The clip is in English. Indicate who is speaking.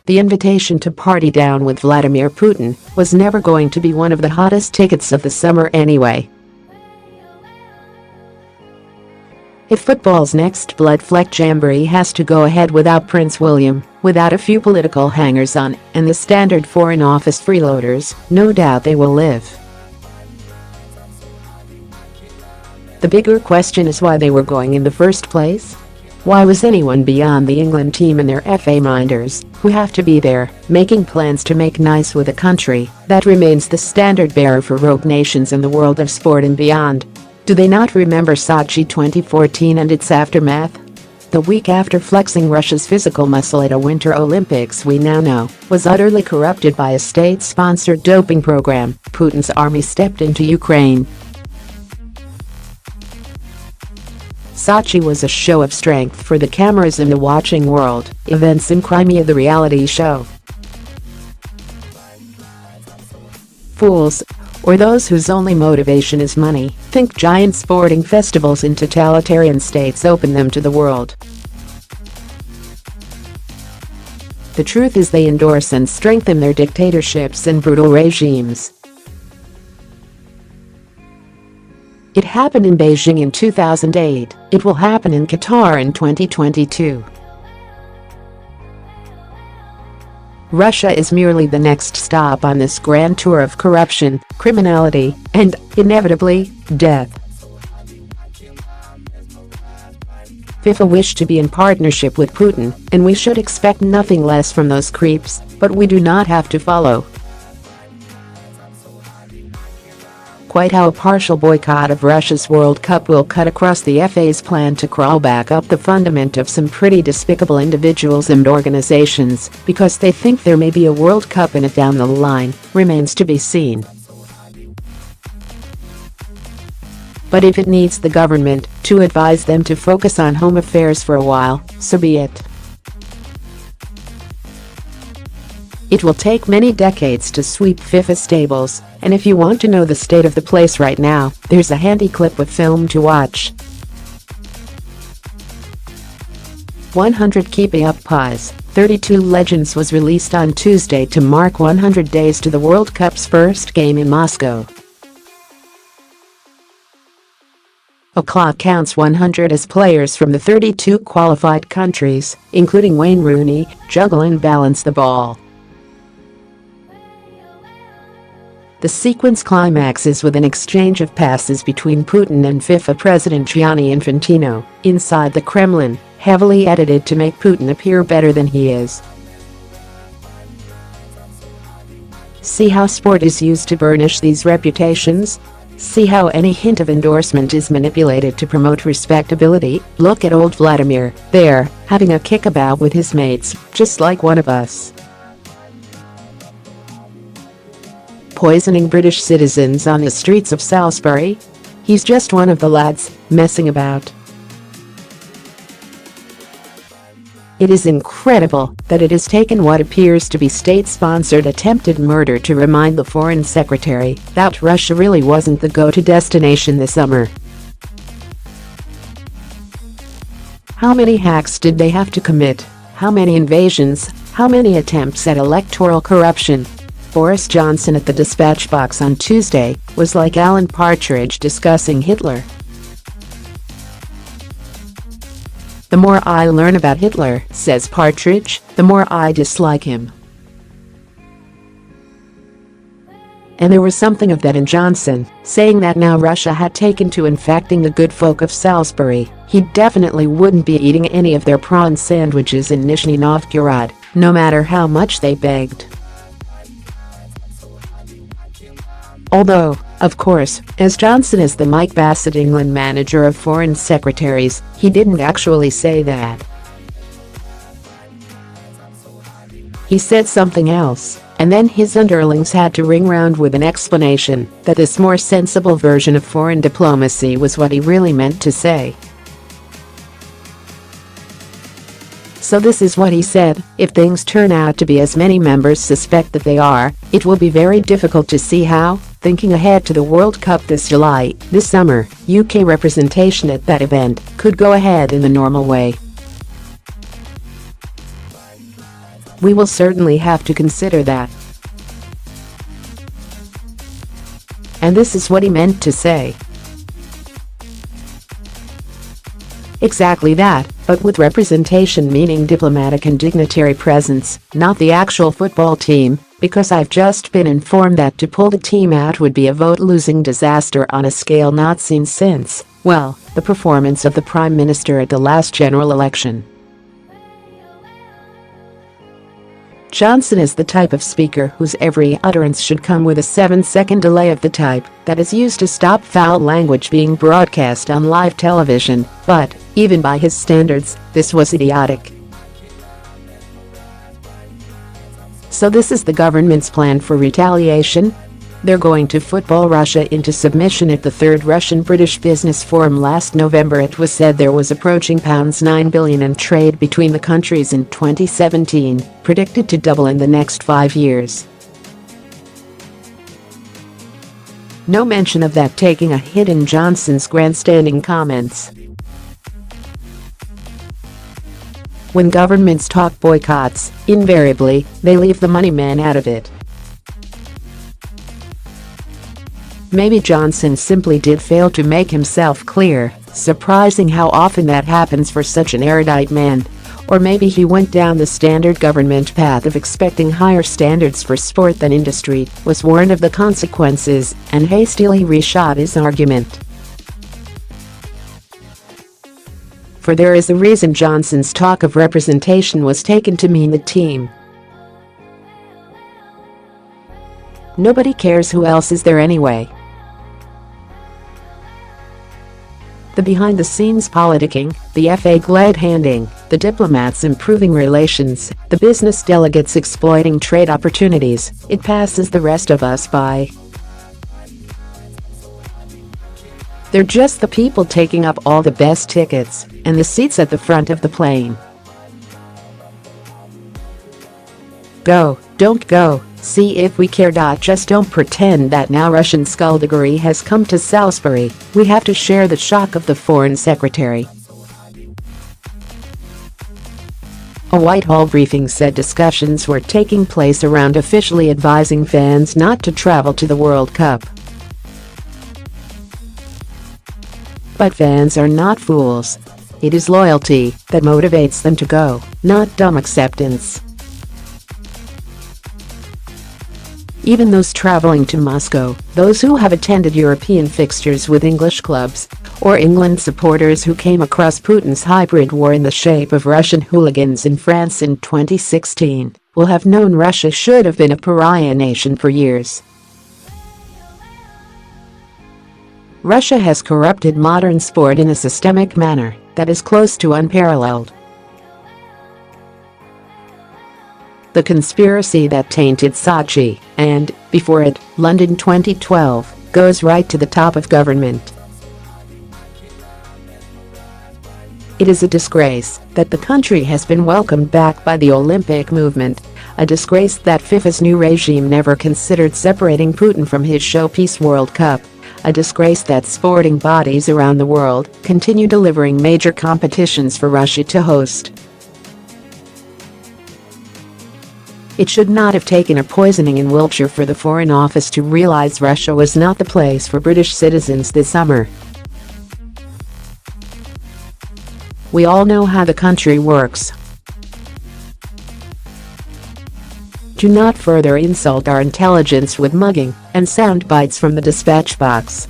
Speaker 1: The invitation to party down with Vladimir Putin was never going to be one of the hottest tickets of the summer anyway. If football's next blood-flecked jamboree has to go ahead without Prince William, without a few political hangers-on, and the standard Foreign Office freeloaders, no doubt they will live. The bigger question is why they were going in the first place? Why was anyone beyond the England team and their FA minders, who have to be there, making plans to make nice with a country that remains the standard bearer for rogue nations in the world of sport and beyond? Do they not remember Sochi 2014 and its aftermath? The week after flexing Russia's physical muscle at a Winter Olympics we now know was utterly corrupted by a state-sponsored doping program, Putin's army stepped into Ukraine. Sochi was a show of strength for the cameras in the watching world, events in Crimea the reality show. Fools, or those whose only motivation is money, think giant sporting festivals in totalitarian states open them to the world. The truth is they endorse and strengthen their dictatorships and brutal regimes. It happened in Beijing in 2008, it will happen in Qatar in 2022. Russia is merely the next stop on this grand tour of corruption, criminality, and, inevitably, death. FIFA wished to be in partnership with Putin, and we should expect nothing less from those creeps, but we do not have to follow. Quite how a partial boycott of Russia's World Cup will cut across the FA's plan to crawl back up the fundament of some pretty despicable individuals and organizations because they think there may be a World Cup in it down the line, remains to be seen. But if it needs the government to advise them to focus on home affairs for a while, so be it. It will take many decades to sweep FIFA stables, and if you want to know the state of the place right now, there's a handy clip of film to watch. 100 Keeping Up Pies, 32 Legends was released on Tuesday to mark 100 days to the World Cup's first game in Moscow. A clock counts 100 as players from the 32 qualified countries, including Wayne Rooney, juggle and balance the ball. The sequence climaxes with an exchange of passes between Putin and FIFA President Gianni Infantino inside the Kremlin, heavily edited to make Putin appear better than he is. See how sport is used to burnish these reputations? See how any hint of endorsement is manipulated to promote respectability? Look at old Vladimir, there, having a kickabout with his mates, just like one of us. Poisoning British citizens on the streets of Salisbury? He's just one of the lads, messing about. It is incredible that it has taken what appears to be state-sponsored attempted murder to remind the Foreign Secretary that Russia really wasn't the go-to destination this summer. How many hacks did they have to commit? How many invasions? How many attempts at electoral corruption? Boris Johnson at the dispatch box on Tuesday was like Alan Partridge discussing Hitler. The more I learn about Hitler, says Partridge, the more I dislike him. And there was something of that in Johnson, saying that now Russia had taken to infecting the good folk of Salisbury, he definitely wouldn't be eating any of their prawn sandwiches in Nizhny Novgorod, no matter how much they begged. Although, of course, as Johnson is the Mike Bassett England manager of foreign secretaries, he didn't actually say that. He said something else, and then his underlings had to ring round with an explanation that this more sensible version of foreign diplomacy was what he really meant to say. So this is what he said: if things turn out to be as many members suspect that they are, it will be very difficult to see how, thinking ahead to the World Cup this July, this summer, UK representation at that event could go ahead in the normal way. We will certainly have to consider that. And this is what he meant to say. Exactly that, but with representation meaning diplomatic and dignitary presence, not the actual football team, because I've just been informed that to pull the team out would be a vote-losing disaster on a scale not seen since, well, the performance of the Prime Minister at the last general election. Johnson is the type of speaker whose every utterance should come with a 7-second delay of the type that is used to stop foul language being broadcast on live television, but, even by his standards, this was idiotic. So this is the government's plan for retaliation? They're going to football Russia into submission. At the third Russian-British Business Forum last November, it was said there was approaching £9 billion in trade between the countries in 2017, predicted to double in the next 5 years. No mention of that taking a hit in Johnson's grandstanding comments. When governments talk boycotts, invariably, they leave the money man out of it. Maybe Johnson simply did fail to make himself clear, surprising how often that happens for such an erudite man. Or maybe he went down the standard government path of expecting higher standards for sport than industry, was warned of the consequences, and hastily reshot his argument. For there is a reason Johnson's talk of representation was taken to mean the team. Nobody cares who else is there anyway. The behind-the-scenes politicking, the FA glad-handing, the diplomats improving relations, the business delegates exploiting trade opportunities, it passes the rest of us by. They're just the people taking up all the best tickets and the seats at the front of the plane. Go, don't go, see if we care. Just don't pretend that now Russian skullduggery has come to Salisbury. We have to share the shock of the foreign secretary. A Whitehall briefing said discussions were taking place around officially advising fans not to travel to the World Cup. But fans are not fools. It is loyalty that motivates them to go, not dumb acceptance. Even those traveling to Moscow, those who have attended European fixtures with English clubs, or England supporters who came across Putin's hybrid war in the shape of Russian hooligans in France in 2016, will have known Russia should have been a pariah nation for years. Russia has corrupted modern sport in a systemic manner that is close to unparalleled. The conspiracy that tainted Sochi and, before it, London 2012, goes right to the top of government. It is a disgrace that the country has been welcomed back by the Olympic movement, a disgrace that FIFA's new regime never considered separating Putin from his showpiece World Cup, a disgrace that sporting bodies around the world continue delivering major competitions for Russia to host. It should not have taken a poisoning in Wiltshire for the Foreign Office to realize Russia was not the place for British citizens this summer. We all know how the country works. Do not further insult our intelligence with mugging and sound bites from the dispatch box.